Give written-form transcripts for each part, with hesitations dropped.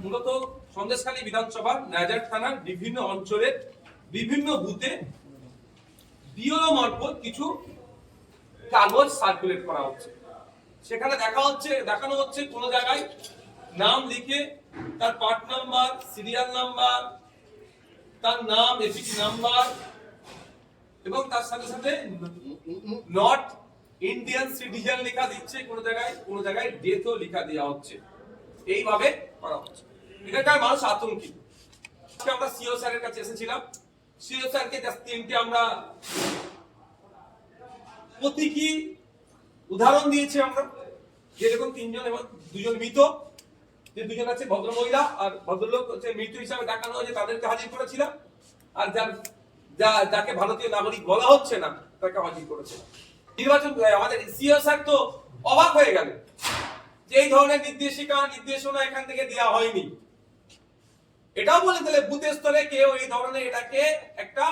মূলত সন্দেশখালী বিধানসভা নাজার থানার বিভিন্ন অঞ্চলের বিভিন্ন বুথে বিএলও মারফত কিছু কাগজ সার্কুলেট করা হচ্ছে। সেখানে দেখানো হচ্ছে কোন জায়গায় নাম লিখে তার পার্ট নাম্বার, সিরিয়াল নাম্বার, তার নাম, এপিক নাম্বার এবং তার সাথে সাথে নট ইন্ডিয়ান সিটিজেন লেখা দিচ্ছে, কোন জায়গায় ডেথও লেখা দেওয়া হচ্ছে। এইভাবে করা হচ্ছে। এখানকার মানুষ আতঙ্কিত। আমরা সিও স্যারের কাছে এসেছিলাম। সিও স্যারকে তিনটে আমরা প্রতীকী উদাহরণ দিয়েছি আমরা, যেরকম তিনজন এবং দুজন মৃত, যে দুজন আছে ভদ্রমহিলা আর ভদ্রলোক হচ্ছে মৃত হিসাবে দেখানো হয়েছে, তাদেরকে হাজির করেছিলাম। আর যাকে ভারতীয় নাগরিক বলা হচ্ছে না তাকে হাজির করেছে। নির্বাচন আমাদের সিও স্যার তো অবাক হয়ে গেল যে এই ধরনের নির্দেশনা এখান থেকে দেওয়া হয়নি। এটাও বলে দিলে বুথ স্তরে কেউ এই ধরনের এটাকে একটা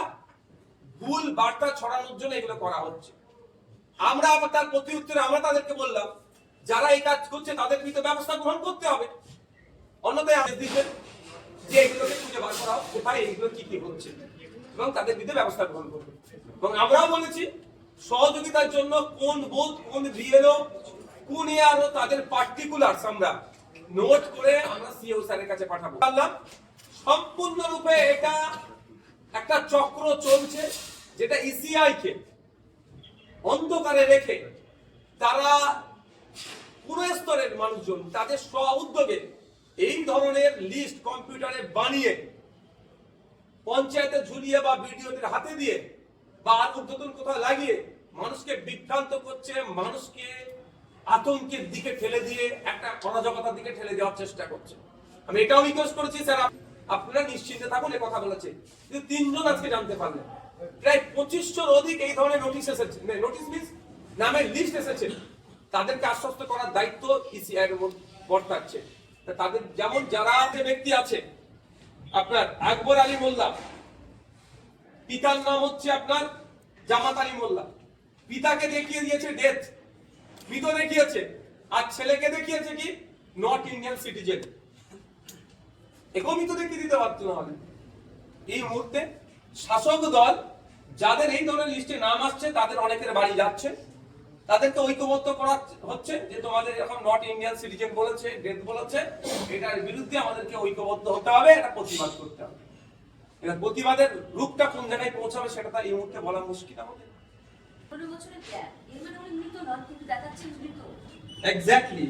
ভুল বার্তা ছড়ানোর জন্য এগুলো করা হচ্ছে। আমরা আবার তার প্রতি উত্তরে আমরা তাদেরকে বললাম, যারা এই কাজ করছে তাদের বিরুদ্ধে ব্যবস্থা গ্রহণ করতে হবে। অন্যথায় আদেশ দিচ্ছেন যে এগুলোকে খুঁজে বার করা হোক কোথায় এইগুলো কি হচ্ছে এবং তাদের বিরুদ্ধে ব্যবস্থা গ্রহণ করবে। এবং আমরাও বলেছি সহযোগিতার জন্য কোন বুথ, কোন বিএলও, কোন এআরও তাদের পার্টিকুলারস আমরা নোট করে আমরা সিও স্যারের কাছে পাঠাবো। সম্পূর্ণরূপে এটা একটা চক্র চলছে, যেটা ইসিআই কে অন্ধকারে রেখে তারা পুরো স্তরের মানুষজন তাদের স্ব উদ্যোগে এই ধরনের লিস্ট কম্পিউটারে বানিয়ে পঞ্চায়েতে ঝুলিয়ে বা বিডিওদের হাতে দিয়ে বা আর উদ্বোধন কোথাও লাগিয়ে মানুষকে বিভ্রান্ত করছে, মানুষকে আতঙ্কের দিকে ঠেলে দিয়ে একটা অরাজকতার দিকে ঠেলে দেওয়ার চেষ্টা করছে। আমি এটাও রিকোয়েস্ট করেছি, স্যার আপনারা নিশ্চিন্তে থাকুন, এ কথা বলেছে। কিন্তু তিনজন আজকে জানতে পারলেন প্রায় 2500 অধিক এই ধরনের নোটিশ এসেছে, নোটিশ মিন্স নামের লিস্ট এসেছে। তাদেরকে আশ্বস্ত করার দায়িত্ব ইসিআই এর বর্তাচ্ছে। তাদের যেমন যারা ব্যক্তি আছে, আপনার আকবর আলী মোল্লা, পিতার নাম হচ্ছে আপনার জামাত আলী মোল্লা, পিতাকে দেখিয়ে দিয়েছে ডেথ, মৃত দেখিয়েছে, আর ছেলেকে দেখিয়েছে কি নট ইন্ডিয়ান সিটিজেন। এরকমই তো দেখিয়ে দিতে পারতো না। হলে এই মুহূর্তে শাসক দল যাদের এই ধরনের লিস্টে নাম আসছে তাদের অনেকের বাড়ি যাচ্ছে, তাদেরকে ঐক্যবদ্ধ করা হচ্ছে যে তোমাদের এখন নট ইন্ডিয়ান সিটিজেন বলেছে, ডেথ বলেছে, এটার বিরুদ্ধে আমাদেরকে ঐক্যবদ্ধ হতে হবে, এটা প্রতিবাদ করতে হবে। এটা প্রতিবাদের রূপটা কোন জায়গায় পৌঁছাবে সেটা তো এই মুহূর্তে বলা মুশকিল আমাদের। এক্স্যাক্টলি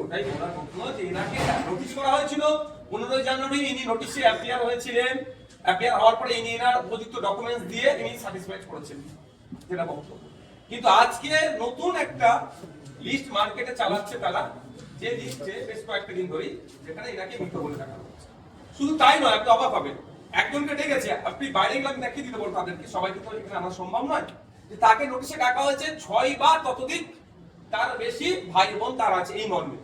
ওটাই বলার মতো যে এনাকে নোটিশ করা হয়েছিল 15 জানুয়ারি, ইনি নোটিশে অ্যাপিয়ার হয়েছিলেন। অ্যাপিয়ার হওয়ার পরে ইনি এনার উপযুক্ত ডকুমেন্টস দিয়ে ইনি স্যাটিসফাইড করেছেন, যেটা বক্তব্য। কিন্তু আজকে নতুন একটা লিস্ট মার্কেটে চালাচ্ছে তারা, যে লিস্টে বেশ কয়েকটা দিন ধরেই যেখানে এনাকে মৃত বলে দেখা হচ্ছে। শুধু তাই নয়, আপনি অবাক হবেন, একজনকে ডেকেছে, আপনি বাইরে গেলে আমি দেখিয়ে দিতে বলবো তাদেরকে, সবাইকে তো এখানে আনা সম্ভব নয়, যে তাকে নোটিশে ডাকা হয়েছে 6 বা ততোধিক তার বেশি ভাই বোন তার আছে এই মর্মে।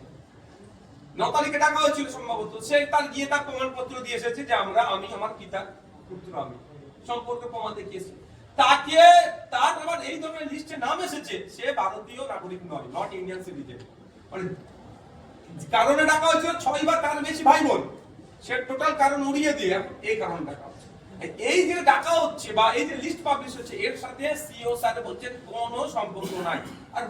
9 তারিখে ডাকা হয়েছিল সম্ভবত, সে তার গিয়ে তার প্রমাণপত্র দিয়ে এসেছে যে আমি আমার পিতার পুত্র, আমি সম্পর্কে প্রমাণ দেখিয়েছি। তাকে তার আবার এই ধরনের লিস্টে নাম এসেছে, সে ভারতীয় নাগরিক নয়, নট ইন্ডিয়ান সিটিজেন। মানে কারণে ডাকা হয়েছিল 6 বা তার বেশি ভাই বোন, সে টোটাল কারণ উড়িয়ে দিয়ে এই কারণে ডাকা হচ্ছে। এই যে ডাকা হচ্ছে বা এই যে লিস্ট পাবলিশ হচ্ছে, এর সাথে সিও স্যার বলছেন কোনো সম্পর্ক নাই। আর